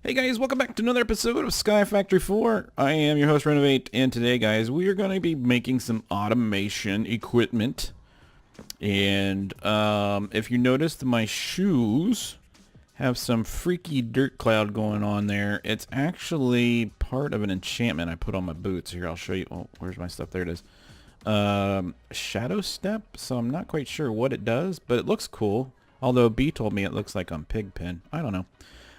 Hey guys, welcome back to another episode of SkyFactory 4. I am your host Renovate, and today guys we are going to be making some automation equipment. And if you notice, my shoes have some freaky dirt cloud going on there. It's actually part of an enchantment I put on my boots. Here, I'll show you. Oh, where's my stuff? There it is. Shadow Step, so I'm not quite sure what it does, but it looks cool. Although B told me it looks like on Pigpen. I don't know.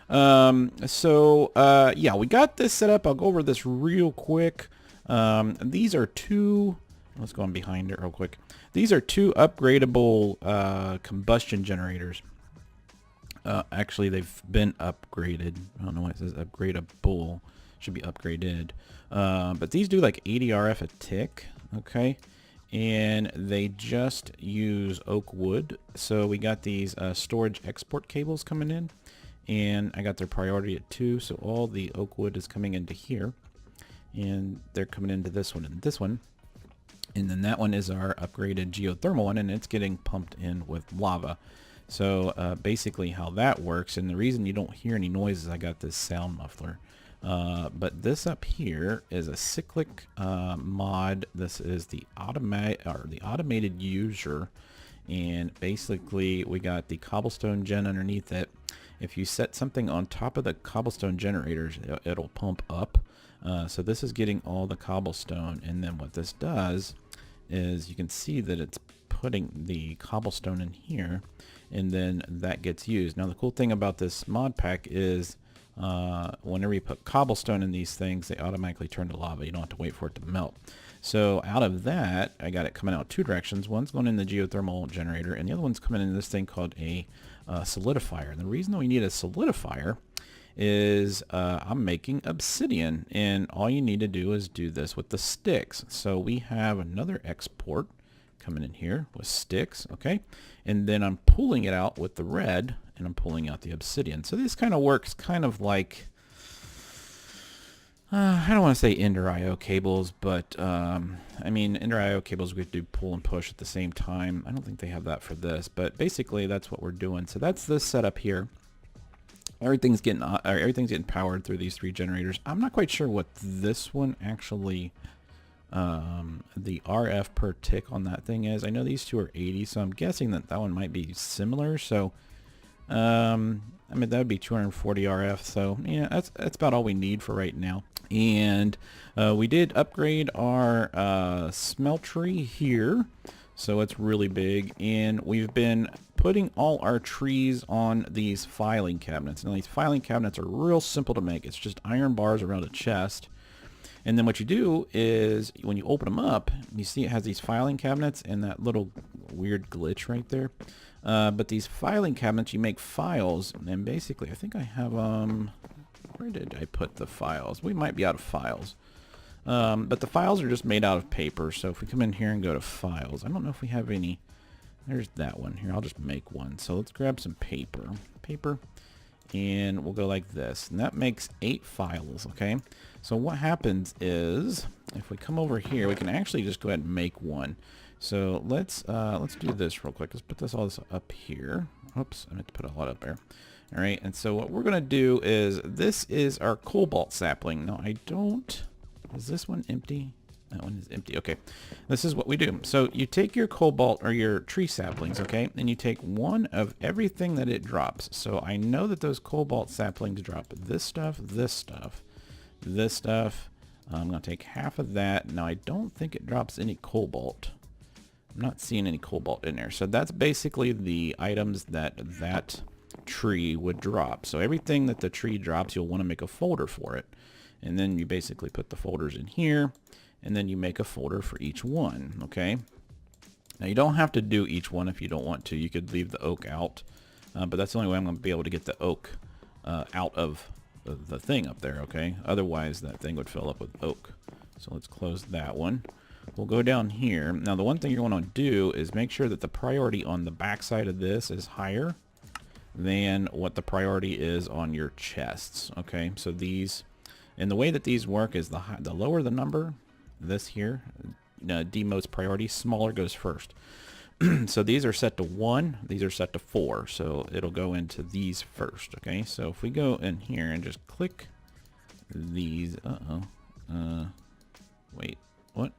Yeah, we got this set up. I'll go over this real quick. These are two, let's go on behind it real quick. These are two upgradable, combustion generators. Actually, they've been upgraded. I don't know why it says upgradable. Should be upgraded. But these do like 80 RF a tick. Okay. And they just use oak wood. So we got these, storage export cables coming in. And I got their priority at 2, so all the oak wood is coming into here, and they're coming into this one and this one, and then that one is our upgraded geothermal one, and it's getting pumped in with lava. So basically how that works, and the reason you don't hear any noise is I got this sound muffler, but this up here is a cyclic mod. This is the automated user, and basically we got the cobblestone gen underneath it. If you set something on top of the cobblestone generators, it'll pump up. So this is getting all the cobblestone, and then what this does is you can see that it's putting the cobblestone in here, and then that gets used. Now the cool thing about this mod pack is whenever you put cobblestone in these things, they automatically turn to lava. You don't have to wait for it to melt. So out of that, I got it coming out two directions. One's going in the geothermal generator, and the other one's coming in this thing called a solidifier. And the reason we need a solidifier is I'm making obsidian, and all you need to do is do this with the sticks. So we have another export coming in here with sticks, okay? And then I'm pulling it out with the red, and I'm pulling out the obsidian. So this kind of works kind of like, I don't want to say Ender IO cables, but I mean, Ender IO cables we do pull and push at the same time. I don't think they have that for this, but basically that's what we're doing. So that's this setup here. Everything's getting powered through these three generators. I'm not quite sure what this one actually, the RF per tick on that thing is. I know these two are 80, so I'm guessing that that one might be similar. So I mean, that would be 240 RF. So yeah, that's about all we need for right now. And we did upgrade our smeltery here, so it's really big, and we've been putting all our trees on these filing cabinets. Now these filing cabinets are real simple to make. It's just iron bars around a chest, and then what you do is when you open them up, you see it has these filing cabinets and that little weird glitch right there. But these filing cabinets, you make files, and basically I think I have where did I put the files? We might be out of files. But the files are just made out of paper. So if we come in here and go to files, I don't know if we have any. There's that one here. I'll just make one. So let's grab some paper. And we'll go like this. And that makes 8 files, okay? So what happens is, if we come over here, we can actually just go ahead and make one. So let's do this real quick. Let's put all this up here. Oops, I meant to put a lot up there. All right, and so what we're going to do is, this is our cobalt sapling. No, I don't. Is this one empty? That one is empty. Okay, this is what we do. So you take your cobalt or your tree saplings, okay, and you take one of everything that it drops. So I know that those cobalt saplings drop this stuff, this stuff, this stuff. I'm going to take half of that. Now I don't think it drops any cobalt. I'm not seeing any cobalt in there. So that's basically the items that tree would drop. So everything that the tree drops, you'll want to make a folder for it. And then you basically put the folders in here, and then you make a folder for each one, okay? Now you don't have to do each one if you don't want to. You could leave the oak out, but that's the only way I'm going to be able to get the oak out of the thing up there, okay? Otherwise that thing would fill up with oak. So let's close that one. We'll go down here. Now the one thing you want to do is make sure that the priority on the back side of this is higher than what the priority is on your chests, okay? So these, and the way that these work is the lower the number, this here, demotes priority, smaller goes first. So these are set to 1, these are set to 4, so it'll go into these first, okay? So if we go in here and just click these, wait, what?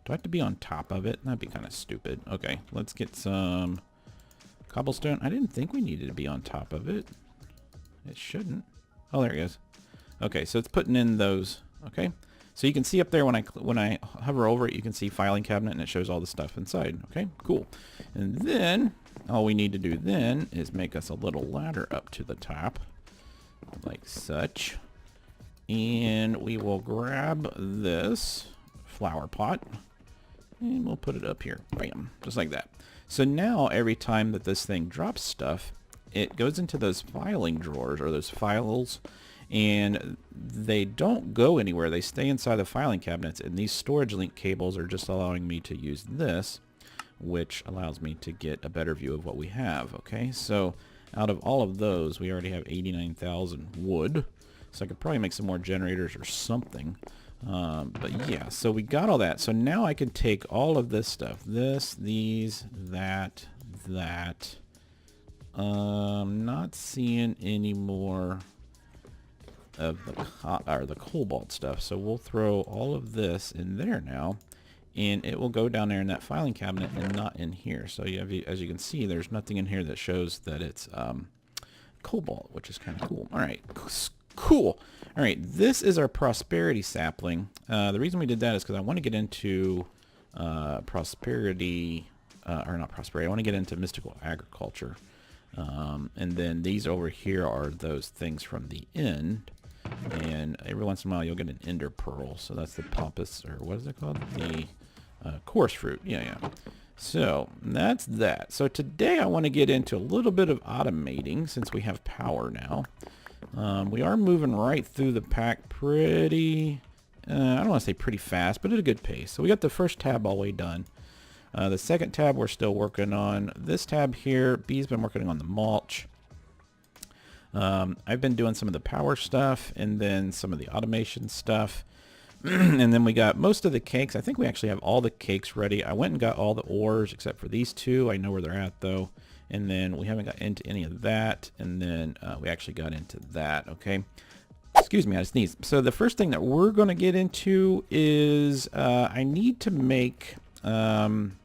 Do I have to be on top of it? That'd be kind of stupid. Okay, let's get some cobblestone. I didn't think we needed to be on top of it. It shouldn't. Oh, there it goes. Okay, so it's putting in those, okay? So you can see up there when I hover over it, you can see filing cabinet and it shows all the stuff inside. Okay, cool. And then all we need to do then is make us a little ladder up to the top like such. And we will grab this flower pot and we'll put it up here. Bam, just like that. So now every time that this thing drops stuff, it goes into those filing drawers or those files, and they don't go anywhere. They stay inside the filing cabinets, and these storage link cables are just allowing me to use this, which allows me to get a better view of what we have. Okay, so out of all of those, we already have 89,000 wood, so I could probably make some more generators or something. But yeah, so we got all that. So now I can take all of this stuff, this, these, that. Not seeing any more of the cobalt stuff, so we'll throw all of this in there now, and it will go down there in that filing cabinet and not in here. So you have, as you can see, there's nothing in here that shows that it's cobalt, which is kind of cool. All right, cool. All right, this is our prosperity sapling. The reason we did that is because I want to get into prosperity, or not prosperity, I want to get into mystical agriculture. And then these over here are those things from the end, and every once in a while you'll get an ender pearl, so that's the pompous, or what is it called, the coarse fruit. Yeah. So that's that. So today I want to get into a little bit of automating since we have power now. We are moving right through the pack pretty, I don't want to say pretty fast, but at a good pace. So we got the first tab all the way done. The second tab we're still working on. This tab here, B's been working on the mulch. I've been doing some of the power stuff and then some of the automation stuff. And then we got most of the cakes. I think we actually have all the cakes ready. I went and got all the ores except for these two. I know where they're at though. And then we haven't got into any of that. And then we actually got into that, okay? Excuse me, I sneezed. So the first thing that we're going to get into is I need to make some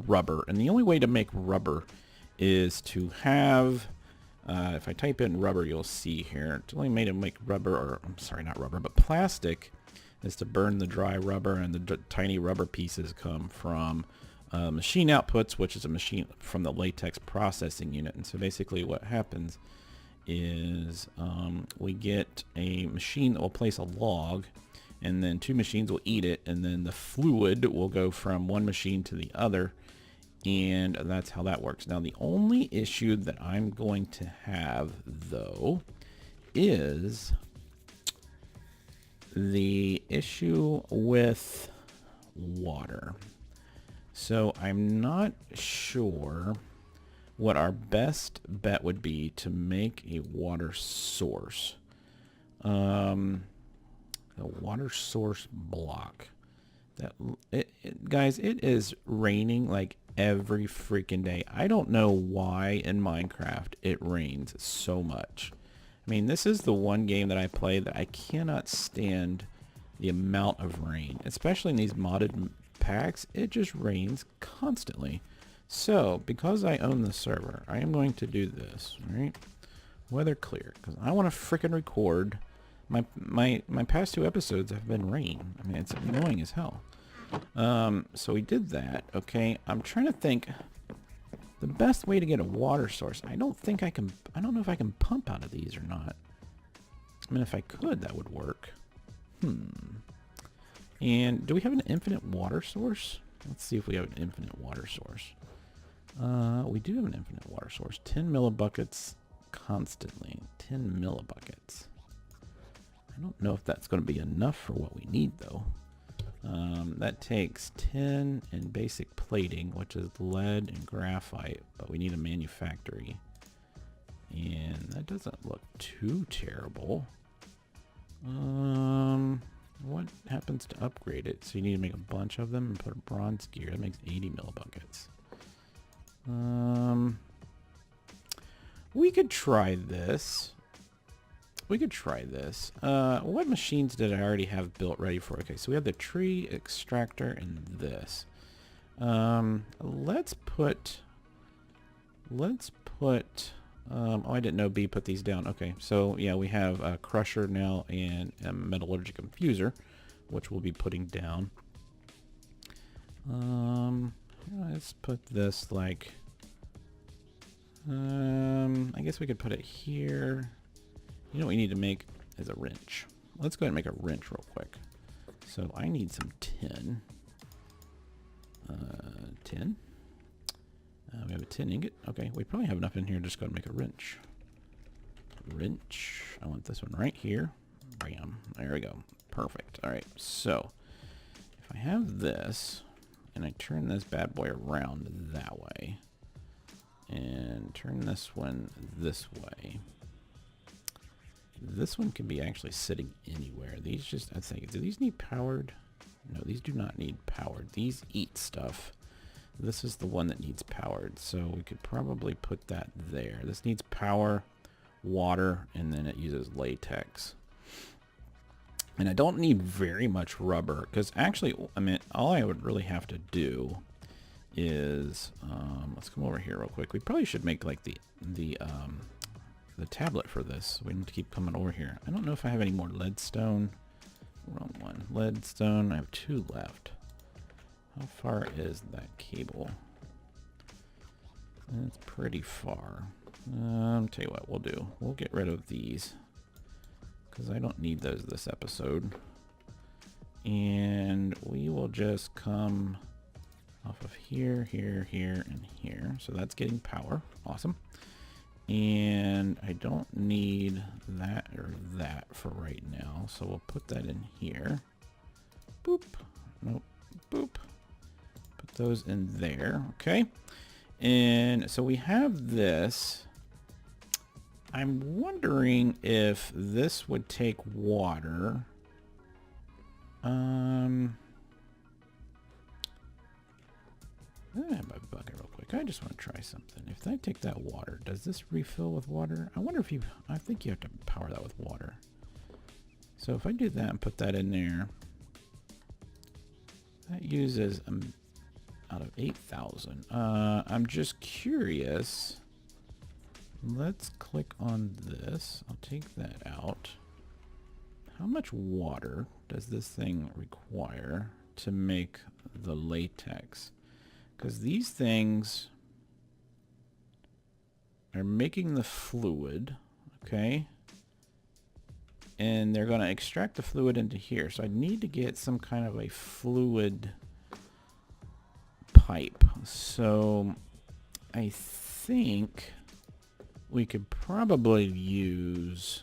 rubber, and the only way to make rubber is to have, if I type in rubber, you'll see here, it's only made to make rubber, or I'm sorry, not rubber, but plastic, is to burn the dry rubber, and the tiny rubber pieces come from machine outputs, which is a machine from the latex processing unit. And so basically what happens is we get a machine that will place a log, and then two machines will eat it, and then the fluid will go from one machine to the other, and that's how that works. Now the only issue that I'm going to have though is the issue with water. So I'm not sure what our best bet would be to make a water source. A water source block. Guys, it is raining like every freaking day. I don't know why in Minecraft it rains so much. I mean, this is the one game that I play that I cannot stand the amount of rain, especially in these modded packs. It just rains constantly. So because I own the server, I am going to do this, right? Weather clear, because I want to freaking record. My past two episodes have been rain. I mean, it's annoying as hell. So we did that. Okay, I'm trying to think the best way to get a water source. I don't know if I can pump out of these or not. I mean, if I could, that would work. And do we have an infinite water source? Let's see if we have an infinite water source. We do have an infinite water source. 10 millibuckets constantly. 10 millibuckets. I don't know if that's going to be enough for what we need though. That takes 10 and basic plating, which is lead and graphite, but we need a manufactory. And that doesn't look too terrible. What happens to upgrade it? So you need to make a bunch of them and put a bronze gear. That makes 80 millibuckets. We could try this. What machines did I already have built ready for? Okay, so we have the tree, extractor, and this. Let's put, oh, I didn't know B put these down. Okay, so yeah, we have a crusher now and a metallurgic infuser, which we'll be putting down. Let's put this like, I guess we could put it here. You know what we need to make is a wrench. Let's go ahead and make a wrench real quick. So I need some tin. Tin. We have a tin ingot. Okay, we probably have enough in here to just go ahead and make a wrench. Wrench. I want this one right here. Bam. There we go. Perfect. All right. So if I have this and I turn this bad boy around that way and turn this one this way, this one can be actually sitting anywhere. These just, I think, do these need powered? No, these do not need powered. These eat stuff. This is the one that needs powered. So we could probably put that there. This needs power, water, and then it uses latex. And I don't need very much rubber because actually, I mean, all I would really have to do is, let's come over here real quick. We probably should make like the tablet for this. We need to keep coming over here. I don't know if I have any more leadstone. Wrong one. Leadstone. I have 2 left. How far is that cable? It's pretty far. Tell you what we'll do. We'll get rid of these because I don't need those this episode. And we will just come off of here, here, here, and here. So that's getting power. Awesome. And I don't need that or that for right now. So we'll put that in here. Boop. Nope. Boop. Put those in there. Okay. And so we have this. I'm wondering if this would take water. I'm gonna have my bucket real quick. I just want to try something. If I take that water, does this refill with water? I wonder if I think you have to power that with water. So if I do that and put that in there, that uses out of 8,000. I'm just curious. Let's click on this. I'll take that out. How much water does this thing require to make the latex? Because these things are making the fluid, okay? And they're going to extract the fluid into here. So I need to get some kind of a fluid pipe. So I think we could probably use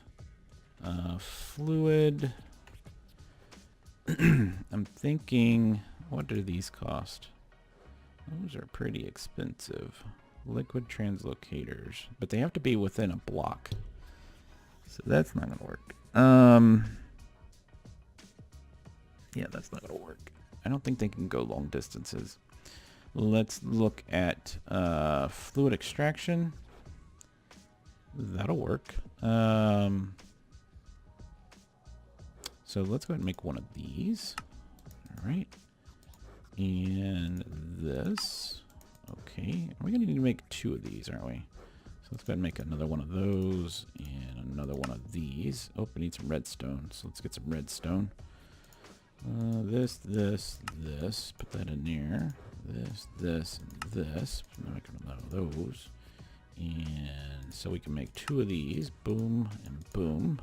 fluid. I'm thinking, what do these cost? Those are pretty expensive. Liquid translocators, but they have to be within a block. So that's not going to work. Yeah, that's not going to work. I don't think they can go long distances. Let's look at fluid extraction. That'll work. So let's go ahead and make one of these. All right. And this. Okay. We're going to need to make 2 of these, aren't we? So let's go ahead and make another one of those and another one of these. Oh, we need some redstone. So let's get some redstone. This. Put that in there. This, and this. Make another of those. And so we can make 2 of these. Boom and boom.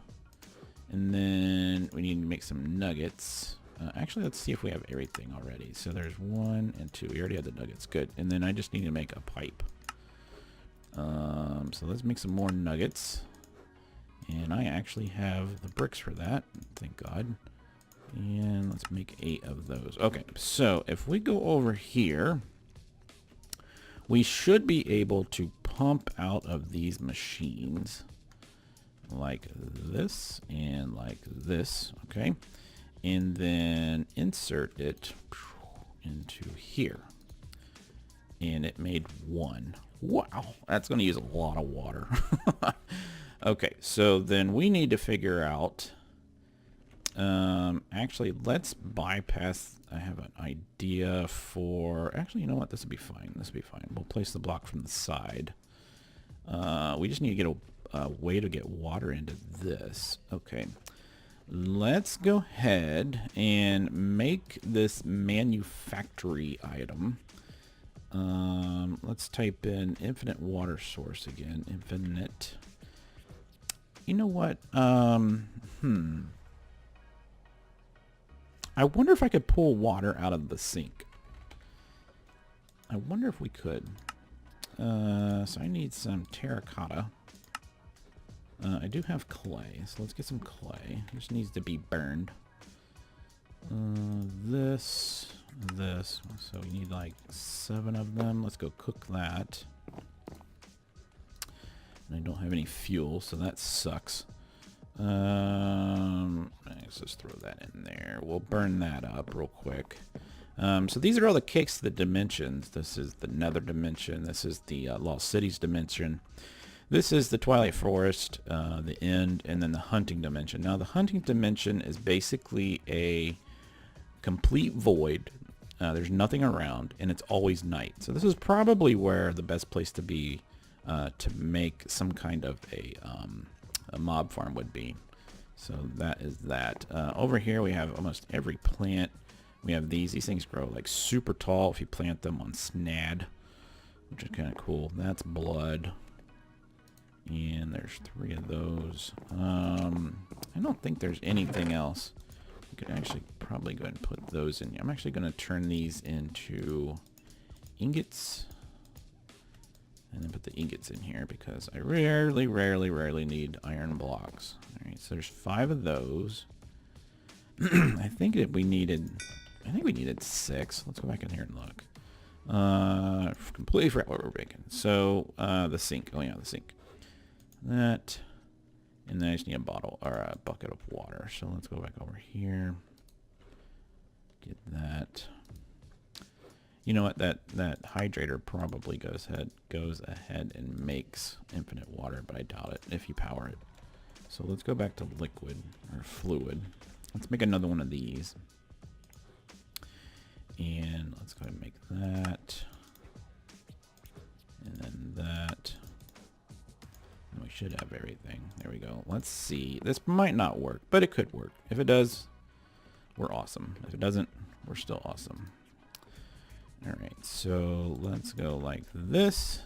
And then we need to make some nuggets. Actually, let's see if we have everything already. So there's 1 and 2. We already have the nuggets. Good. And then I just need to make a pipe. So let's make some more nuggets. And I actually have the bricks for that. Thank God. And let's make 8 of those. Okay. So if we go over here, we should be able to pump out of these machines like this and like this. Okay. and then insert it into here. And it made 1. Wow, that's going to use a lot of water. Okay, so then we need to figure out, actually, let's bypass. I have an idea for, actually, you know what, this would be fine. This would be fine. We'll place the block from the side. We just need to get a way to get water into this. Okay, let's go ahead and make this manufactory item. Let's type in infinite water source again. Infinite. You know what? I wonder if I could pull water out of the sink. I wonder if we could. So I need some terracotta. I do have clay, so let's get some clay. This needs to be burned. This. So we need like 7 of them. Let's go cook that. And I don't have any fuel, so that sucks. Let's just throw that in there. We'll burn that up real quick. So these are all the cakes to the dimensions. This is the Nether dimension. This is the Lost Cities dimension. This is the Twilight Forest, the End, and then the Hunting dimension. Now the Hunting dimension is basically a complete void. There's nothing around, and it's always night. So this is probably where the best place to be to make some kind of a mob farm would be. So that is that. Over here we have almost every plant. We have these. These things grow like super tall if you plant them on snad, which is kind of cool. That's blood. And there's 3 of those. I don't think there's anything else. We could actually probably go ahead and put those in here. I'm actually going to turn these into ingots. And then put the ingots in here because I rarely need iron blocks. Alright, so there's 5 of those. I think we needed 6. Let's go back in here and look. Completely forgot what we're making. So, the sink. Oh yeah, the sink. That. And then I just need a bottle or a bucket of water. So let's go back over here. Get that. You know what? That hydrator probably goes ahead and makes infinite water, but I doubt it if you power it. So let's go back to liquid or fluid. Let's make another one of these. And let's go ahead and make that. And then that. And we should have everything. There we go. Let's see. This might not work, but it could work. If it does, we're awesome. If it doesn't, we're still awesome. Alright, so let's go like this.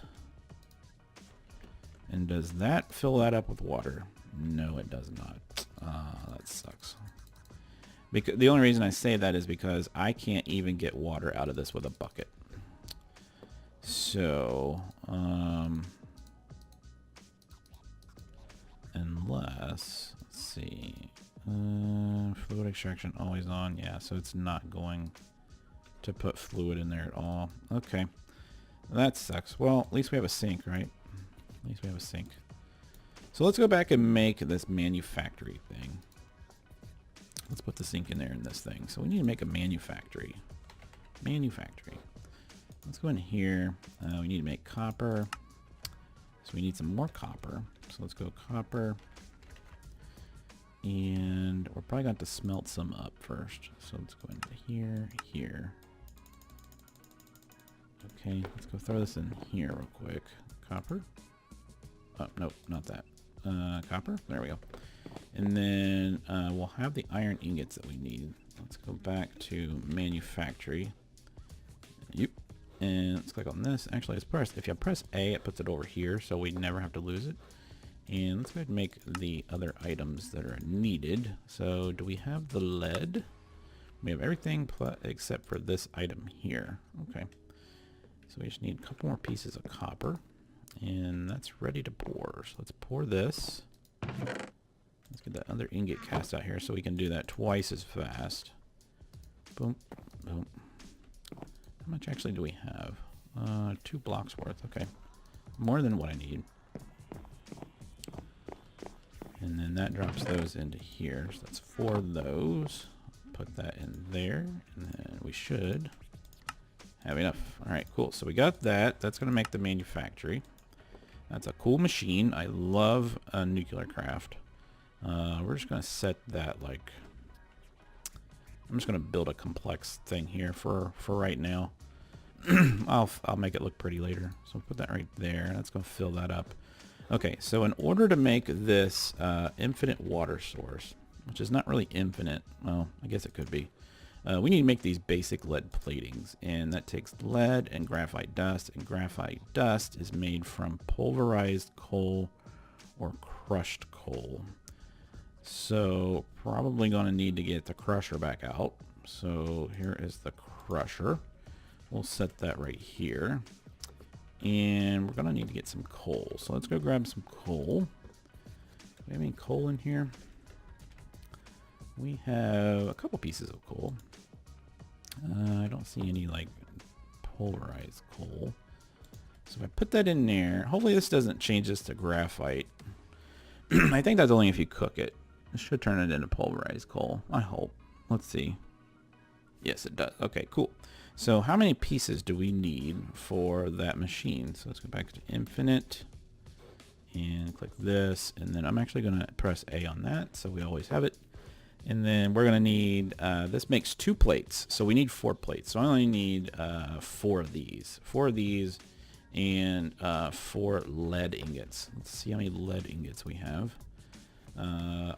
And does that fill that up with water? No, it does not. That sucks. Because the only reason I say that is because I can't even get water out of this with a bucket. So, unless, let's see, fluid extraction always on. Yeah, so it's not going to put fluid in there at all. Okay, that sucks. Well, at least we have a sink, right? At least we have a sink. So let's go back and make this manufactory thing. Let's put the sink in there in this thing. So we need to make a manufactory. Let's go in here. We need to make copper. So we need some more copper. So let's go copper. And we're probably going to have to smelt some up first. So let's go into here. Okay, let's go throw this in here real quick. Copper. Oh, nope, not that. Copper. There we go. And then we'll have the iron ingots that we need. Let's go back to manufactory. Yep. And let's click on this. Actually, if you press A, it puts it over here, so we never have to lose it. And let's go ahead and make the other items that are needed. So do we have the lead? We have everything except for this item here. Okay. So we just need a couple more pieces of copper. And that's ready to pour. So let's pour this. Let's get that other ingot cast out here so we can do that twice as fast. Boom, boom. How much actually do we have? 2 blocks worth. Okay. More than what I need. And then that drops those into here. So that's 4 of those. put that in there, and then we should have enough. All right, cool. So we got that. That's going to make the manufactory. That's a cool machine. I love nuclear craft. We're just going to set that like... I'm just going to build a complex thing here for right now. I'll make it look pretty later. So put that right there. That's going to fill that up. Okay, so in order to make this infinite water source, which is not really infinite, well, I guess it could be, we need to make these basic lead platings, and that takes lead and graphite dust, and graphite dust is made from pulverized coal or crushed coal. So probably going to need to get the crusher back out. So here is the crusher. We'll set that right here. And we're going to need to get some coal. So let's go grab some coal. Do we have any coal in here? We have a couple pieces of coal. I don't see any like pulverized coal. So if I put that in there, hopefully this doesn't change this to graphite. I think that's only if you cook it. This should turn it into pulverized coal. I hope. Let's see. Yes, it does. Okay, cool. So how many pieces do we need for that machine? So let's go back to infinite and click this. And then I'm actually going to press A on that so we always have it. And then we're going to need, this makes 2 plates. So we need 4 plates. So I only need 4 of these. 4 of these and 4 lead ingots. Let's see how many lead ingots we have.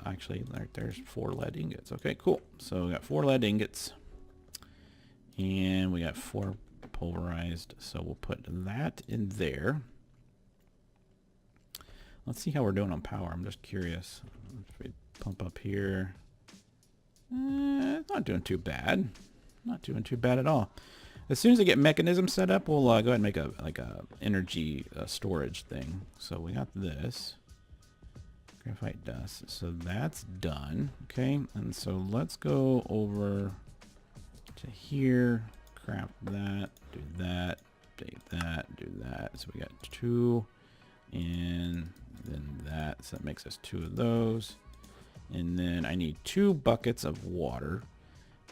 Actually, there's 4 lead ingots. Okay, cool. So we got 4 lead ingots. And we got 4 pulverized. So we'll put that in there. Let's see how we're doing on power. I'm just curious. If we pump up here. Not doing too bad. Not doing too bad at all. As soon as I get mechanism set up, we'll go ahead and make a energy storage thing. So we got this. Graphite dust. So that's done. Okay. And so let's go over to here. Craft that. Do that. Update that. Do that. So we got 2. And then that. So that makes us 2 of those. And then I need 2 buckets of water.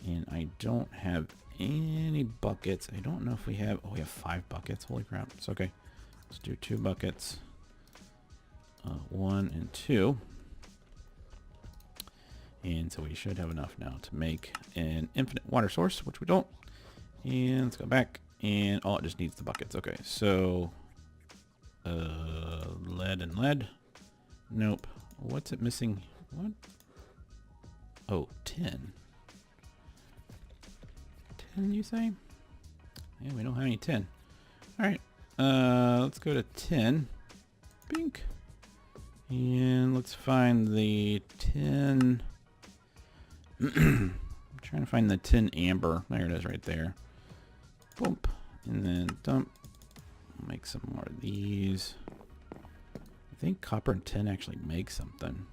And I don't have any buckets. I don't know if we have... Oh, we have 5 buckets. Holy crap. It's okay. Let's do 2 buckets. 1 and 2. And so we should have enough now to make an infinite water source, which we don't. And let's go back. And oh, it just needs the buckets. Okay, so... lead and lead. Nope. What's it missing? What? Oh, 10. 10, you say? Yeah, we don't have any 10. Alright. Let's go to 10. Bink. And let's find the 10. I'm trying to find the 10 amber. There it is right there. Boom. And then dump. Make some more of these. I think copper and tin actually make something.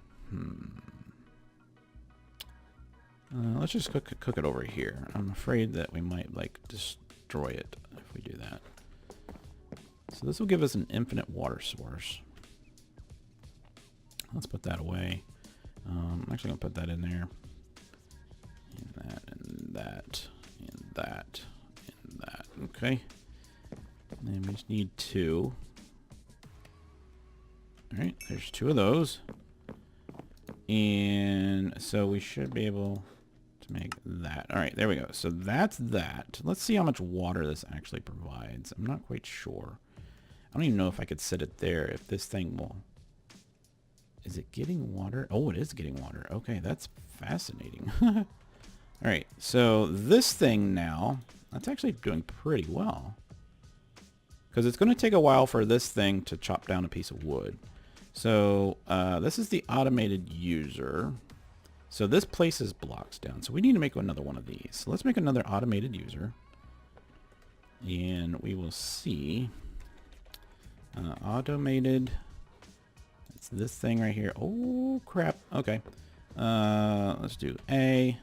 Let's just cook it over here. I'm afraid that we might like destroy it if we do that. So this will give us an infinite water source. Let's put that away. I'm actually gonna put that in there. And that, and that, and that, and that. Okay. And then we just need 2. Alright, there's 2 of those. And so we should be able to make that. Alright, there we go. So that's that. Let's see how much water this actually provides. I'm not quite sure. I don't even know if I could set it there, if this thing will... Is it getting water? Oh, it is getting water. Okay, that's fascinating. Alright, so this thing now, that's actually doing pretty well. Because it's going to take a while for this thing to chop down a piece of wood. So this is the automated user. So this places blocks down. So we need to make another one of these. So let's make another automated user. And we will see. Automated. It's this thing right here. Oh, crap. Okay. Let's do A.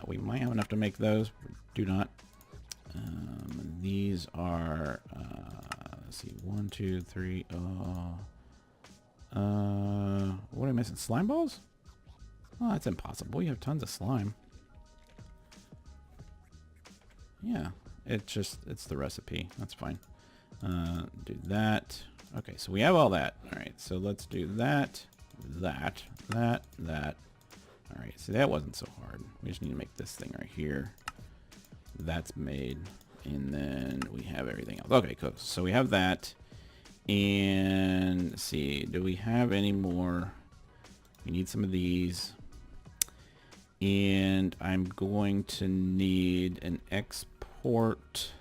We might have enough to make those. Do not. These are, let's see, 1, 2, 3. What am I missing? Slime balls? Oh, that's impossible. You have tons of slime. Yeah, it's the recipe. That's fine. Do that. Okay, so we have all that. All right, so let's do that, that. All right, see, that wasn't so hard. We just need to make this thing right here. That's made. And then we have everything else. Okay, cool. So we have that. And let's see, do we have any more? We need some of these. And I'm going to need an export.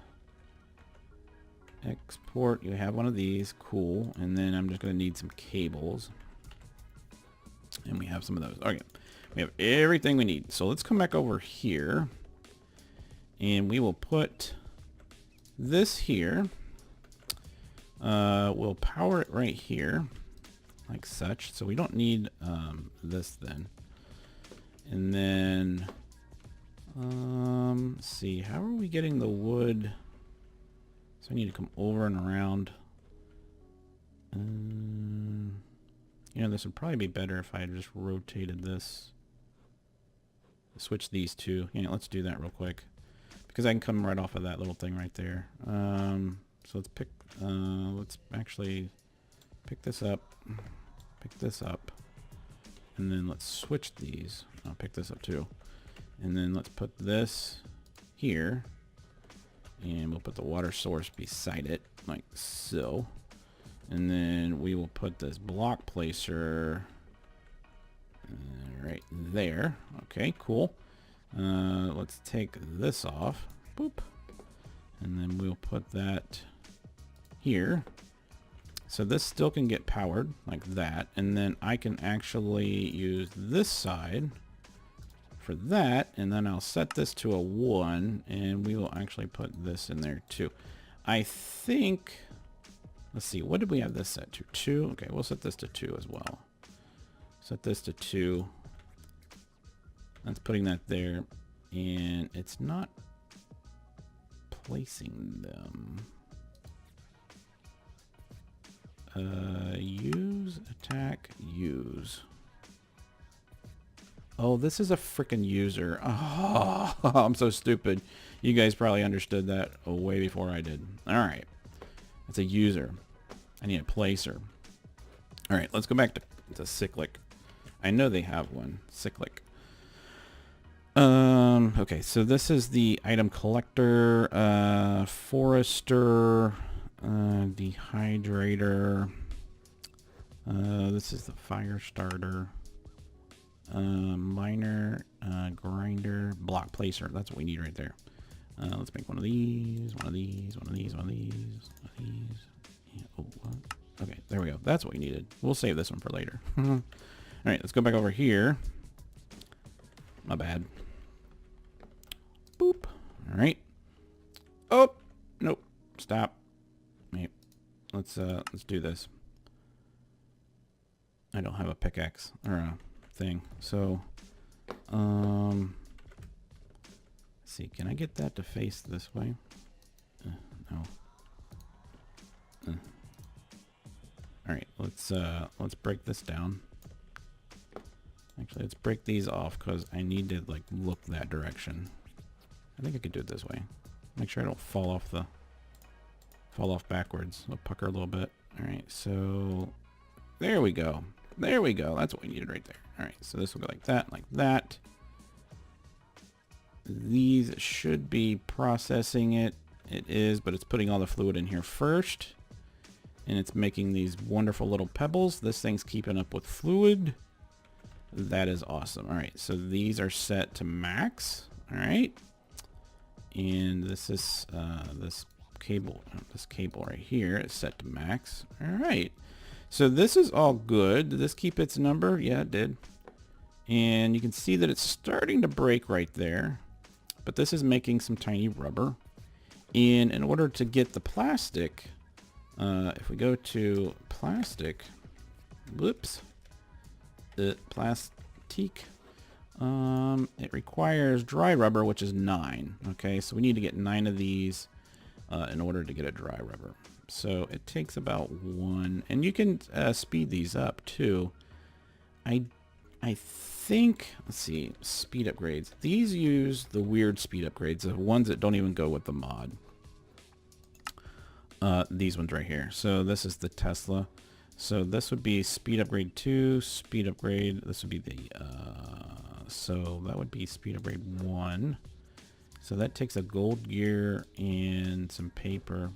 Export, you have one of these, cool. And then I'm just going to need some cables. And we have some of those. Okay, we have everything we need. So let's come back over here. And we will put this here. We'll power it right here, like such. So we don't need this then. And then, let's see, how are we getting the wood? So I need to come over and around. You know, this would probably be better if I just rotated this. Switch these two. Yeah, let's do that real quick. Because I can come right off of that little thing right there. So let's pick, let's actually pick this up, and then let's switch these. I'll pick this up too. And then let's put this here, and we'll put the water source beside it, like so. And then we will put this block placer right there. Okay, cool. Let's take this off. Boop. And then we'll put that here. So this still can get powered like that. And then I can actually use this side for that. And then I'll set this to a 1. And we will actually put this in there too. I think, let's see, what did we have this set to? 2? Okay, we'll set this to 2 as well. Set this to 2. That's putting that there. And it's not placing them. Use, attack, use. Oh, this is a freaking user. Oh, I'm so stupid. You guys probably understood that way before I did. All right. It's a user. I need a placer. All right, let's go back to cyclic. I know they have one. Cyclic. Okay, so this is the item collector, forester, dehydrator. This is the fire starter, miner, grinder, block placer. That's what we need right there. Let's make one of these, one of these, one of these, one of these, one of these. Yeah, oh, what? Okay, there we go. That's what we needed. We'll save this one for later. All right, let's go back over here. My bad. Boop. All right. Oh, nope. Stop. Wait. Let's do this. I don't have a pickaxe or a thing. So, let's see. Can I get that to face this way? No. All right. Let's break this down. Actually, let's break these off because I need to like look that direction. I think I could do it this way. Make sure I don't fall off backwards. I'll pucker a little bit. All right, so there we go. There we go. That's what we needed right there. All right, so this will go like that, like that. These should be processing it. It is, but it's putting all the fluid in here first. And it's making these wonderful little pebbles. This thing's keeping up with fluid. That is awesome. All right, so these are set to max. All right. And this is this cable right here is set to max. All right, so this is all good. Did this keep its number? Yeah, it did. And you can see that it's starting to break right there, but this is making some tiny rubber. And in order to get the plastic, if we go to plastic, whoops, plastique. It requires dry rubber, which is 9. Okay, so we need to get 9 of these in order to get a dry rubber. So it takes about 1, and you can speed these up too. I I think, let's see, speed upgrades. These use the weird speed upgrades, the ones that don't even go with the mod. These ones right here. So this is the Tesla. So this would be speed upgrade 2, speed upgrade. This would be the, so that would be speed upgrade 1. So that takes a gold gear and some paper.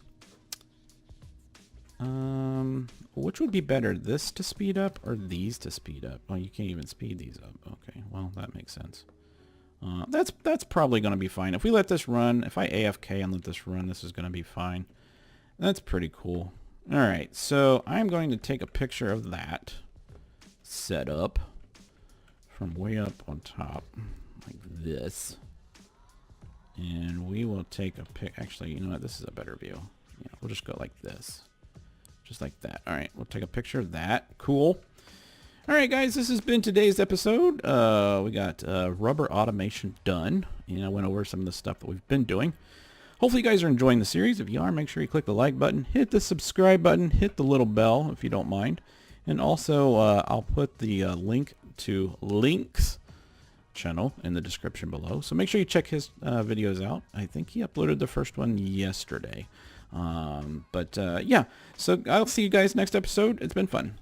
Which would be better, this to speed up or these to speed up? Oh, you can't even speed these up. Okay, well, that makes sense. That's probably going to be fine. If we let this run, if I AFK and let this run, this is going to be fine. That's pretty cool. All right, so I'm going to take a picture of that setup from way up on top, like this. And we will take a pic. Actually, you know what? This is a better view. Yeah, we'll just go like this. Just like that. All right, we'll take a picture of that. Cool. All right, guys, this has been today's episode. We got rubber automation done. I went over some of the stuff that we've been doing. Hopefully you guys are enjoying the series. If you are, make sure you click the like button, hit the subscribe button, hit the little bell if you don't mind. And also, I'll put the link to Link's channel in the description below. So make sure you check his videos out. I think he uploaded the first one yesterday. Yeah, so I'll see you guys next episode. It's been fun.